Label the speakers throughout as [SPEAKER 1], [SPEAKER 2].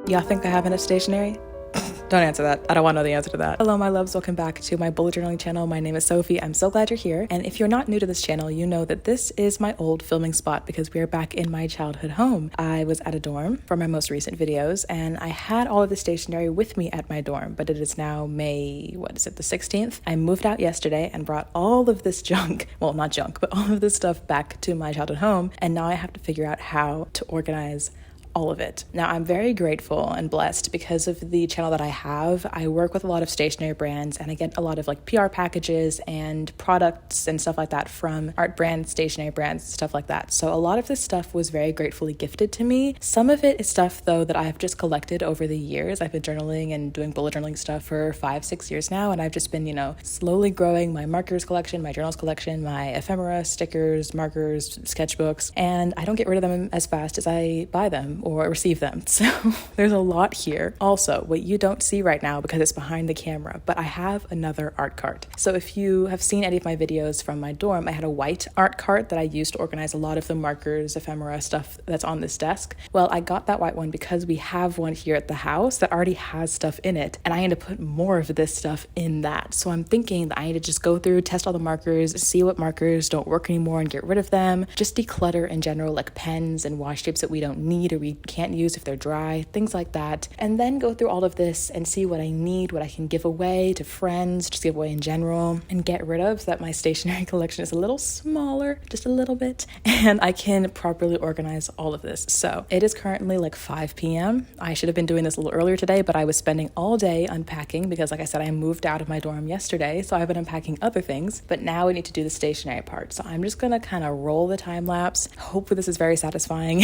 [SPEAKER 1] Y'all think I have enough stationery? Don't answer that. I don't want to know the answer to that. Hello, my loves. Welcome back to my bullet journaling channel. My name is Sophie. I'm so glad you're here. And if you're not new to this channel, you know that this is my old filming spot because we are back in my childhood home. I was at a dorm for my most recent videos, and I had all of the stationery with me at my dorm, but it is now May, the 16th? I moved out yesterday and brought all of this junk, well, not junk, but all of this stuff back to my childhood home, and now I have to figure out how to organize all of it. Now, I'm very grateful and blessed because of the channel that I have. I work with a lot of stationery brands and I get a lot of like PR packages and products and stuff like that from art brands, stationery brands, stuff like that. So a lot of this stuff was very gratefully gifted to me. Some of it is stuff though that I've just collected over the years. I've been journaling and doing bullet journaling stuff for 5-6 years now, and I've just been, slowly growing my markers collection, my journals collection, my ephemera, stickers, markers, sketchbooks, and I don't get rid of them as fast as I buy them or receive them. So there's a lot here. Also, what you don't see right now because it's behind the camera, but I have another art cart. So if you have seen any of my videos from my dorm, I had a white art cart that I used to organize a lot of the markers, ephemera stuff that's on this desk. Well, I got that white one because we have one here at the house that already has stuff in it, and I need to put more of this stuff in that. So I'm thinking that I need to just go through, test all the markers, see what markers don't work anymore and get rid of them, just declutter in general, like pens and washi tapes that we don't need or we can't use if they're dry, things like that, and then go through all of this and see what I need, what I can give away to friends, just give away in general, and get rid of so that my stationery collection is a little smaller, just a little bit, and I can properly organize all of this. So it is currently like 5 p.m. I should have been doing this a little earlier today, but I was spending all day unpacking because, like I said, I moved out of my dorm yesterday, so I've been unpacking other things, but now we need to do the stationery part. So I'm just gonna kind of roll the time lapse. Hopefully this is very satisfying,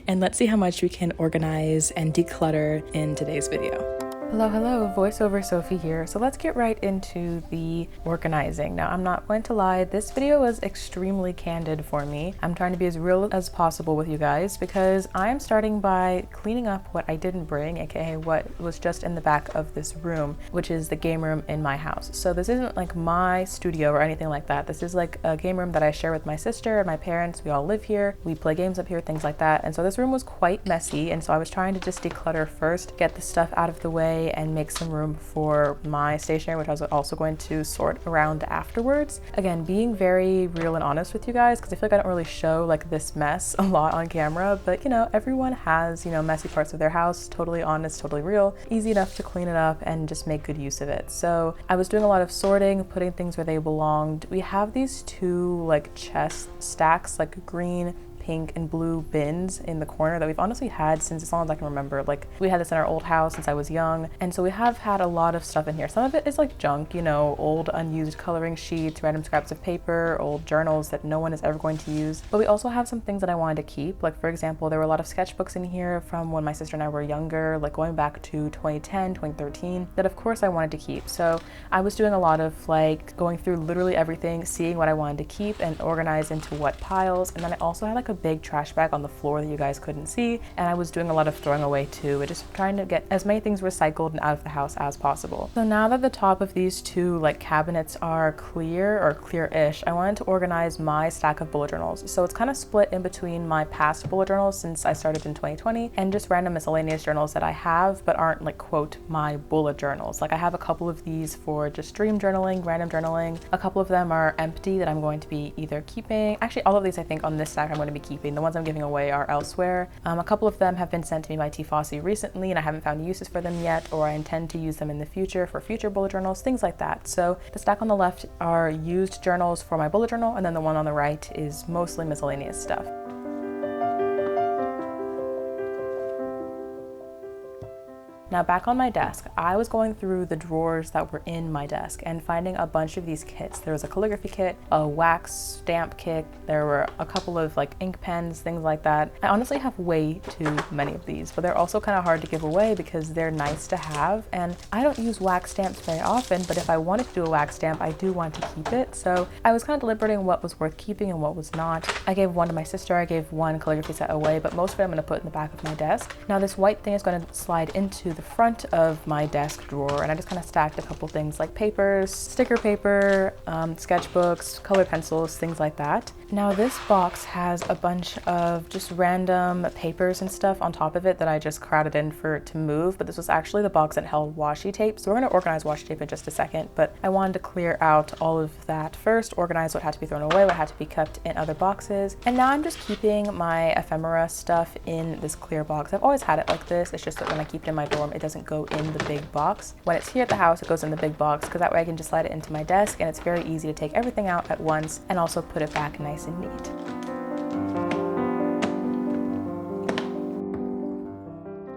[SPEAKER 1] and let's see how much we can organize and declutter in today's video. Hello, voiceover Sophie here. So let's get right into the organizing. Now, I'm not going to lie, this video was extremely candid for me. I'm trying to be as real as possible with you guys because I'm starting by cleaning up what I didn't bring, aka what was just in the back of this room, which is the game room in my house. So this isn't like my studio or anything like that. This is like a game room that I share with my sister and my parents. We all live here. We play games up here, things like that. And so this room was quite messy. And so I was trying to just declutter first, get the stuff out of the way, and make some room for my stationery, which I was also going to sort around afterwards. Again, being very real and honest with you guys, because I feel like I don't really show like this mess a lot on camera, but everyone has, messy parts of their house, totally honest, totally real, easy enough to clean it up and just make good use of it. So I was doing a lot of sorting, putting things where they belonged. We have these two like chest stacks, like green, pink and blue bins in the corner that we've honestly had since as long as I can remember. Like we had this in our old house since I was young, and so we have had a lot of stuff in here. Some of it is like junk, old unused coloring sheets, random scraps of paper, old journals that no one is ever going to use. But we also have some things that I wanted to keep. Like for example, there were a lot of sketchbooks in here from when my sister and I were younger, like going back to 2010, 2013, that of course I wanted to keep. So I was doing a lot of like going through literally everything, seeing what I wanted to keep and organize into what piles. And then I also had like a big trash bag on the floor that you guys couldn't see, and I was doing a lot of throwing away too, and just trying to get as many things recycled and out of the house as possible. So now that the top of these two like cabinets are clear or clear-ish, I wanted to organize my stack of bullet journals. So it's kind of split in between my past bullet journals since I started in 2020 and just random miscellaneous journals that I have but aren't like quote my bullet journals. Like I have a couple of these for just dream journaling, random journaling. A couple of them are empty that I'm going to be either keeping. Actually, all of these I think on this stack I'm going to be keeping. The ones I'm giving away are elsewhere. A couple of them have been sent to me by T. Fossey recently, and I haven't found uses for them yet, or I intend to use them in the future for future bullet journals, things like that. So the stack on the left are used journals for my bullet journal, and then the one on the right is mostly miscellaneous stuff. Now back on my desk, I was going through the drawers that were in my desk and finding a bunch of these kits. There was a calligraphy kit, a wax stamp kit, there were a couple of like ink pens, things like that. I honestly have way too many of these, but they're also kind of hard to give away because they're nice to have. And I don't use wax stamps very often, but if I wanted to do a wax stamp, I do want to keep it. So I was kind of deliberating what was worth keeping and what was not. I gave one to my sister, I gave one calligraphy set away, but most of it I'm going to put in the back of my desk. Now this white thing is going to slide into the front of my desk drawer, and I just kind of stacked a couple things like papers, sticker paper, sketchbooks, colored pencils, things like that. Now this box has a bunch of just random papers and stuff on top of it that I just crowded in for it to move, but this was actually the box that held washi tape. So we're going to organize washi tape in just a second, but I wanted to clear out all of that first, organize what had to be thrown away, what had to be kept in other boxes. And now I'm just keeping my ephemera stuff in this clear box. I've always had it like this. It's just that when I keep it in my dorm, it doesn't go in the big box. When it's here at the house, it goes in the big box because that way I can just slide it into my desk and it's very easy to take everything out at once and also put it back nice and neat.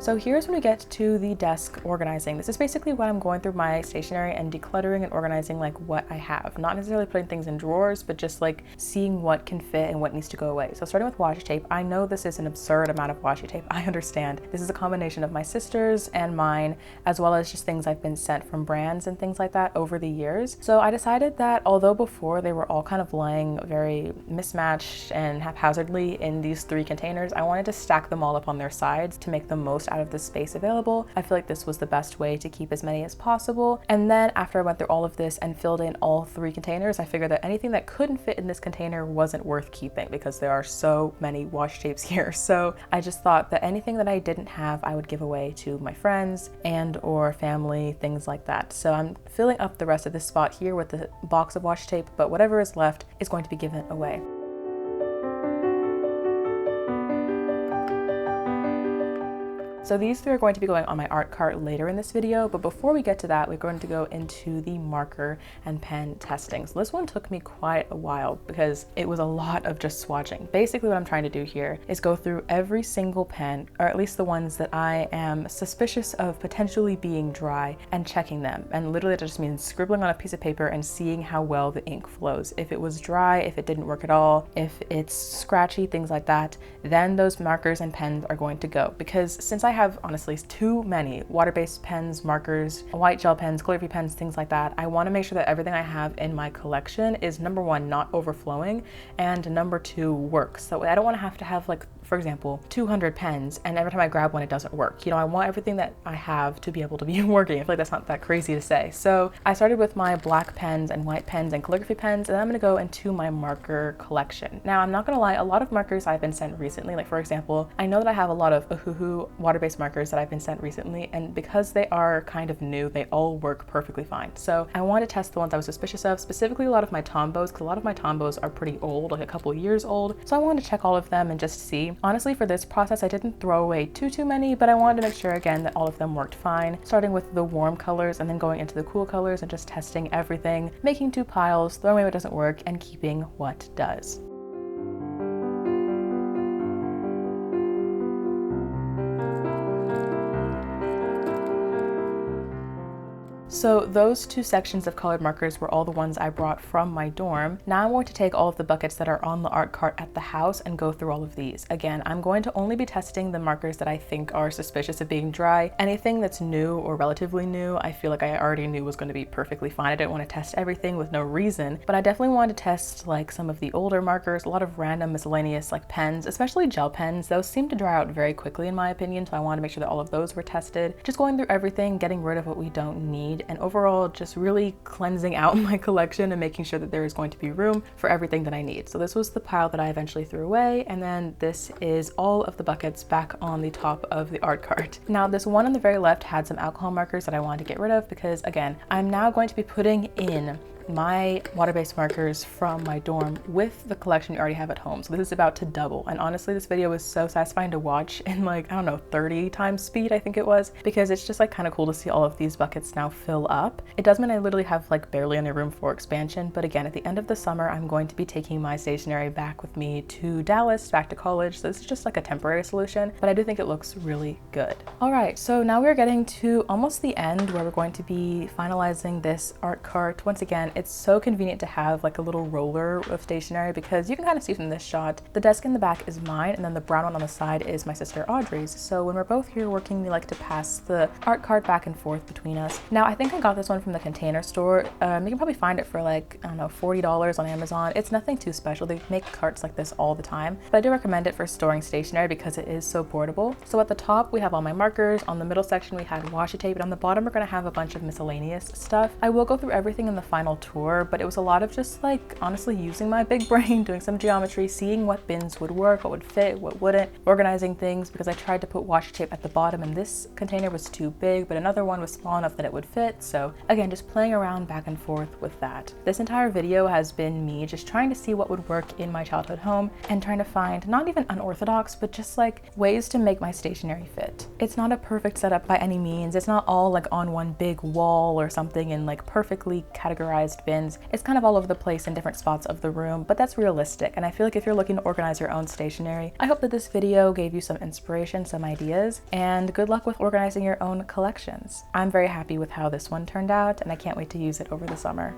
[SPEAKER 1] So here's when we get to the desk organizing. This is basically when I'm going through my stationery and decluttering and organizing like what I have. Not necessarily putting things in drawers, but just like seeing what can fit and what needs to go away. So starting with washi tape, I know this is an absurd amount of washi tape. I understand. This is a combination of my sister's and mine, as well as just things I've been sent from brands and things like that over the years. So I decided that although before they were all kind of lying very mismatched and haphazardly in these 3 containers, I wanted to stack them all up on their sides to make the most out of the space available. I feel like this was the best way to keep as many as possible. And then after I went through all of this and filled in all 3 containers, I figured that anything that couldn't fit in this container wasn't worth keeping because there are so many washi tapes here. So I just thought that anything that I didn't have, I would give away to my friends and or family, things like that. So I'm filling up the rest of this spot here with the box of washi tape, but whatever is left is going to be given away. So these 3 are going to be going on my art cart later in this video, but before we get to that, we're going to go into the marker and pen testing. So this one took me quite a while because it was a lot of just swatching. Basically what I'm trying to do here is go through every single pen, or at least the ones that I am suspicious of potentially being dry, and checking them. And literally that just means scribbling on a piece of paper and seeing how well the ink flows. If it was dry, if it didn't work at all, if it's scratchy, things like that, then those markers and pens are going to go. Because since I have honestly too many water-based pens, markers, white gel pens, calligraphy pens, things like that, I want to make sure that everything I have in my collection is number 1, not overflowing, and number 2, works. So I don't want to have like, for example, 200 pens and every time I grab one it doesn't work. You know, I want everything that I have to be able to be working. I feel like that's not that crazy to say. So I started with my black pens and white pens and calligraphy pens, and then I'm going to go into my marker collection. Now I'm not going to lie, a lot of markers I've been sent recently, like for example, I know that I have a lot of Ohuhu water-based markers that I've been sent recently, and because they are kind of new, they all work perfectly fine. So I want to test the ones I was suspicious of, specifically a lot of my Tombos, because a lot of my Tombos are pretty old, like a couple years old. So I wanted to check all of them and just see. Honestly, for this process, I didn't throw away too many, but I wanted to make sure again that all of them worked fine, starting with the warm colors and then going into the cool colors and just testing everything, making 2 piles, throwing away what doesn't work and keeping what does. So those 2 sections of colored markers were all the ones I brought from my dorm. Now I'm going to take all of the buckets that are on the art cart at the house and go through all of these. Again, I'm going to only be testing the markers that I think are suspicious of being dry. Anything that's new or relatively new, I feel like I already knew was going to be perfectly fine. I didn't want to test everything with no reason, but I definitely wanted to test like some of the older markers, a lot of random miscellaneous like pens, especially gel pens. Those seem to dry out very quickly in my opinion, so I wanted to make sure that all of those were tested. Just going through everything, getting rid of what we don't need, and overall just really cleansing out my collection and making sure that there is going to be room for everything that I need. So this was the pile that I eventually threw away, and then this is all of the buckets back on the top of the art cart. Now this one on the very left had some alcohol markers that I wanted to get rid of because again, I'm now going to be putting in my water-based markers from my dorm with the collection you already have at home. So this is about to double. And honestly, this video was so satisfying to watch in like, I don't know, 30 times speed, I think it was, because it's just like kind of cool to see all of these buckets now fill up. It does mean I literally have like barely any room for expansion. But again, at the end of the summer, I'm going to be taking my stationery back with me to Dallas, back to college. So this is just like a temporary solution, but I do think it looks really good. All right, so now we're getting to almost the end where we're going to be finalizing this art cart. Once again, it's so convenient to have like a little roller of stationery because you can kind of see from this shot, the desk in the back is mine and then the brown one on the side is my sister Audrey's. So when we're both here working, we like to pass the art cart back and forth between us. Now, I think I got this one from the Container Store. You can probably find it for like, I don't know, $40 on Amazon. It's nothing too special. They make carts like this all the time, but I do recommend it for storing stationery because it is so portable. So at the top, we have all my markers. On the middle section, we had washi tape, and on the bottom, we're gonna have a bunch of miscellaneous stuff. I will go through everything in the final tour, but it was a lot of just like honestly using my big brain, doing some geometry, seeing what bins would work, what would fit, what wouldn't, organizing things because I tried to put washi tape at the bottom and this container was too big, but another one was small enough that it would fit. So again, just playing around back and forth with that. This entire video has been me just trying to see what would work in my childhood home and trying to find not even unorthodox, but just like ways to make my stationery fit. It's not a perfect setup by any means. It's not all like on one big wall or something in like perfectly categorized bins. It's kind of all over the place in different spots of the room, but that's realistic. And I feel like if you're looking to organize your own stationery, I hope that this video gave you some inspiration, some ideas, and good luck with organizing your own collections. I'm very happy with how this one turned out, and I can't wait to use it over the summer.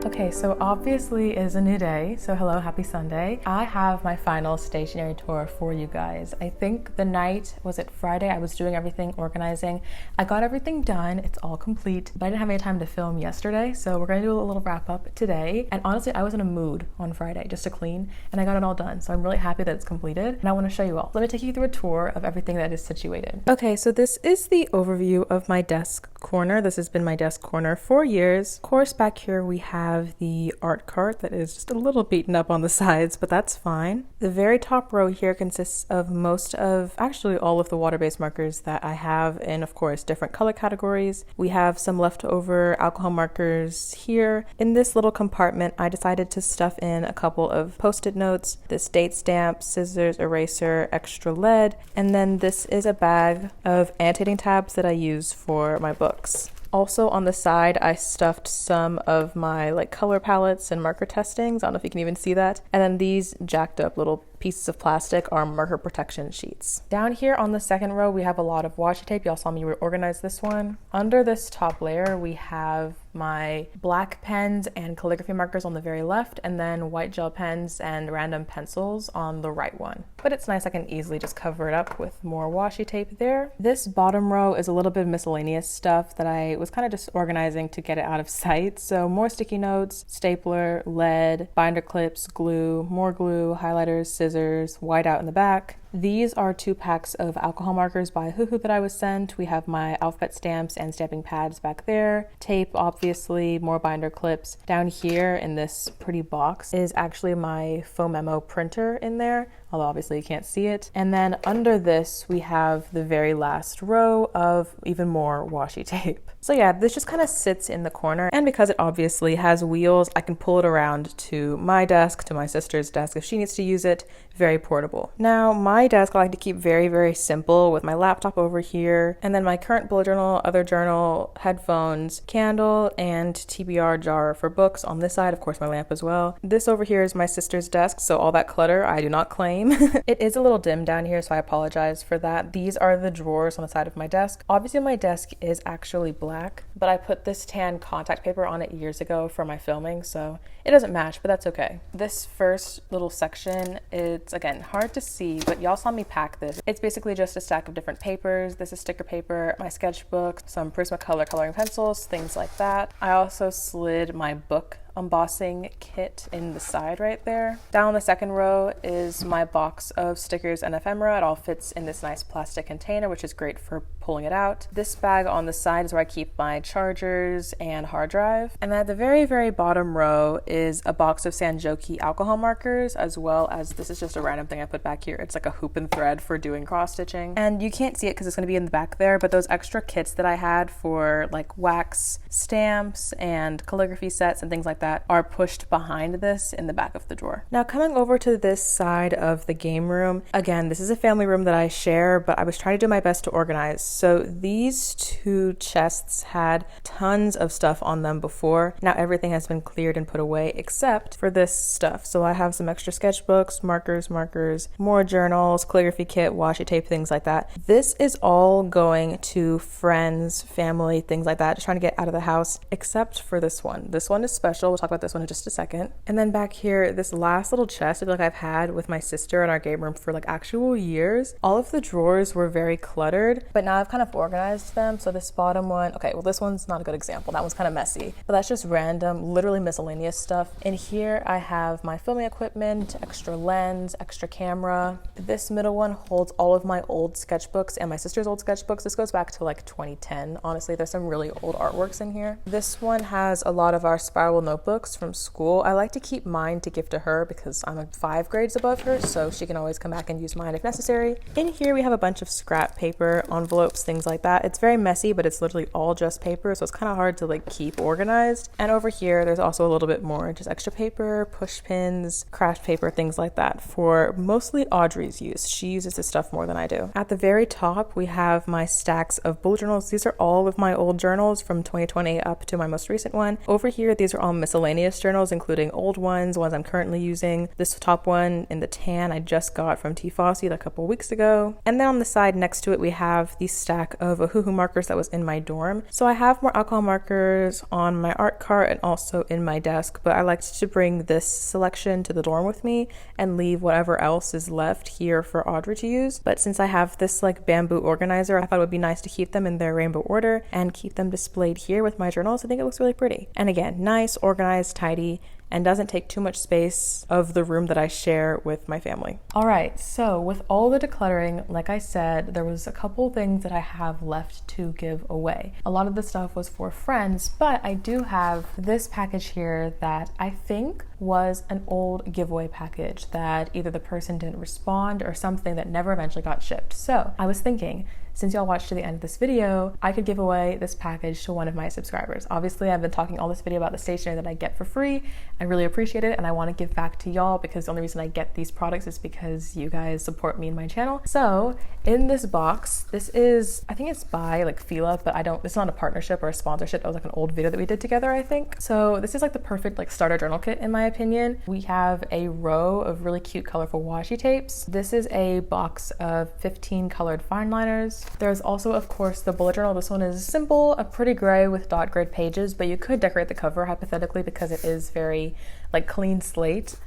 [SPEAKER 1] Okay, so obviously it is a new day. So hello, happy Sunday. I have my final stationery tour for you guys. I think the night, was it Friday? I was doing everything, organizing. I got everything done. It's all complete, but I didn't have any time to film yesterday. So we're gonna do a little wrap up today. And honestly, I was in a mood on Friday just to clean and I got it all done. So I'm really happy that it's completed and I wanna show you all. Let me take you through a tour of everything that is situated. Okay, so this is the overview of my desk corner. This has been my desk corner for years. Of course, back here we have the art cart that is just a little beaten up on the sides, but that's fine. The very top row here consists of most of, actually all of the water-based markers that I have in, of course, different color categories. We have some leftover alcohol markers here. In this little compartment, I decided to stuff in a couple of post-it notes, this date stamp, scissors, eraser, extra lead, and then this is a bag of annotating tabs that I use for my books. Also on the side, I stuffed some of my like color palettes and marker testings. I don't know if you can even see that. And then these jacked up little pieces of plastic are marker protection sheets. Down here on the second row, we have a lot of washi tape. Y'all saw me reorganize this one. Under this top layer, we have my black pens and calligraphy markers on the very left, and then white gel pens and random pencils on the right one. But it's nice, I can easily just cover it up with more washi tape there. This bottom row is a little bit of miscellaneous stuff that I was kind of just organizing to get it out of sight. So more sticky notes, stapler, lead, binder clips, glue, more glue, highlighters, scissors, whiteout in the back. These are 2 packs of alcohol markers by Hoohoo that I was sent. We have my alphabet stamps and stamping pads back there. Tape, obviously, more binder clips. Down here in this pretty box is actually my faux memo printer in there, although obviously you can't see it. And then under this, we have the very last row of even more washi tape. So yeah, this just kind of sits in the corner. And because it obviously has wheels, I can pull it around to my desk, to my sister's desk if she needs to use it. Very portable. Now, my desk I like to keep very, very simple with my laptop over here, and then my current bullet journal, other journal, headphones, candle, and TBR jar for books on this side. Of course, my lamp as well. This over here is my sister's desk, so all that clutter I do not claim. It is a little dim down here, so I apologize for that. These are the drawers on the side of my desk. Obviously, my desk is actually black, but I put this tan contact paper on it years ago for my filming, so it doesn't match, but that's okay. This first little section, it's again hard to see, but y'all saw me pack this. It's basically just a stack of different papers. This is sticker paper, my sketchbook, some Prismacolor coloring pencils, things like that. I also slid my book embossing kit in the side right there. Down the second row is my box of stickers and ephemera. It all fits in this nice plastic container, which is great for pulling it out. This bag on the side is where I keep my chargers and hard drive. And then at the very, very bottom row is a box of Sanjoki alcohol markers, as well as, this is just a random thing I put back here. It's like a hoop and thread for doing cross stitching. And you can't see it because it's gonna be in the back there, but those extra kits that I had for like wax stamps and calligraphy sets and things like that are pushed behind this in the back of the drawer. Now coming over to this side of the game room, again, this is a family room that I share, but I was trying to do my best to organize. So these two chests had tons of stuff on them before. Now everything has been cleared and put away except for this stuff. So I have some extra sketchbooks, markers, more journals, calligraphy kit, washi tape, things like that. This is all going to friends, family, things like that, just trying to get out of the house, except for this one. This one is special. We'll talk about this one in just a second. And then back here, this last little chest I feel like I've had with my sister in our game room for like actual years. All of the drawers were very cluttered, but now I've kind of organized them. So this bottom one, okay, well this one's not a good example. That one's kind of messy, but that's just random, literally miscellaneous stuff. In here, I have my filming equipment, extra lens, extra camera. This middle one holds all of my old sketchbooks and my sister's old sketchbooks. This goes back to like 2010. Honestly, there's some really old artworks in here. This one has a lot of our spiral notebooks from school. I like to keep mine to give to her because I'm 5 grades above her, so she can always come back and use mine if necessary. In here, we have a bunch of scrap paper, envelopes, things like that. It's very messy, but it's literally all just paper, so it's kind of hard to like keep organized. And over here, there's also a little bit more, just extra paper, push pins, craft paper, things like that for mostly Audrey's use. She uses this stuff more than I do. At the very top, we have my stacks of bullet journals. These are all of my old journals from 2020 up to my most recent one. Over here, these are all miscellaneous journals, including old ones I'm currently using. This top one in the tan I just got from T. Fossey a couple weeks ago. And then on the side next to it, we have the stack of Ohuhu markers that was in my dorm. So I have more alcohol markers on my art cart and also in my desk, but I liked to bring this selection to the dorm with me and leave whatever else is left here for Audrey to use. But since I have this like bamboo organizer, I thought it would be nice to keep them in their rainbow order and keep them displayed here with my journals. I think it looks really pretty. And again, nice, organized, tidy, and doesn't take too much space of the room that I share with my family. All right, so with all the decluttering, like I said, there was a couple things that I have left to give away. A lot of the stuff was for friends, but I do have this package here that I think was an old giveaway package that either the person didn't respond or something that never eventually got shipped. So I was thinking, since y'all watched to the end of this video, I could give away this package to one of my subscribers. Obviously, I've been talking all this video about the stationery that I get for free. I really appreciate it, and I want to give back to y'all because the only reason I get these products is because you guys support me and my channel. So in this box, this is, I think it's by like Fila, but it's not a partnership or a sponsorship. It was like an old video that we did together, I think. So this is like the perfect like starter journal kit in my opinion. We have a row of really cute colorful washi tapes. This is a box of 15 colored fine liners. There's also, of course, the bullet journal. This one is simple, a pretty gray with dot grid pages, but you could decorate the cover hypothetically because it is very like clean slate.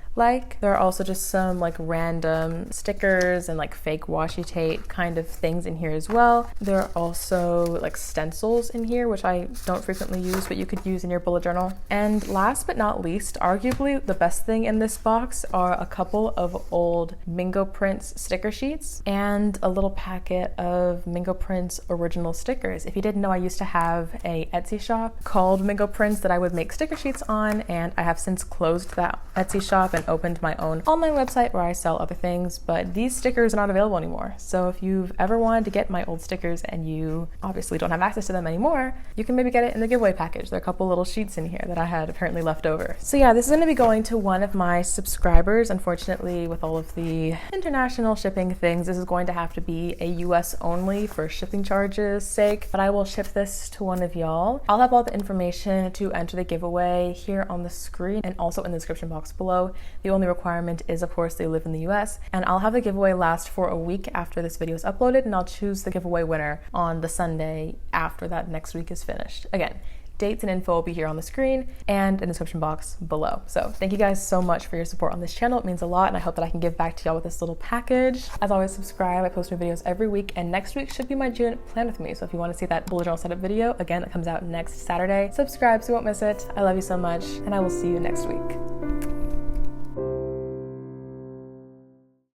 [SPEAKER 1] There are also just some like random stickers and like fake washi tape kind of things in here as well. There are also like stencils in here, which I don't frequently use, but you could use in your bullet journal. And last but not least, arguably the best thing in this box are a couple of old Mingo Prints sticker sheets and a little packet of Mingo Prints original stickers. If you didn't know, I used to have a Etsy shop called Mingo Prints that I would make sticker sheets on, and I have since closed that Etsy shop and opened my own online website where I sell other things, but these stickers are not available anymore. So if you've ever wanted to get my old stickers and you obviously don't have access to them anymore, you can maybe get it in the giveaway package. There are a couple little sheets in here that I had apparently left over. So yeah, this is going to be going to one of my subscribers. Unfortunately, with all of the international shipping things, this is going to have to be a US only for shipping charges sake, but I will ship this to one of y'all. I'll have all the information to enter the giveaway here on the screen and also in the description box below. The only requirement is, of course, they live in the US, and I'll have the giveaway last for a week after this video is uploaded, and I'll choose the giveaway winner on the Sunday after that next week is finished. Again, Dates and info will be here on the screen and in the description box below. So thank you guys so much for your support on this channel. It means a lot, and I hope that I can give back to y'all with this little package. As always, subscribe. I post new videos every week, and next week should be my June plan with me. So if you want to see that bullet journal setup video, again, that comes out next Saturday, subscribe so you won't miss it. I love you so much, and I will see you next week.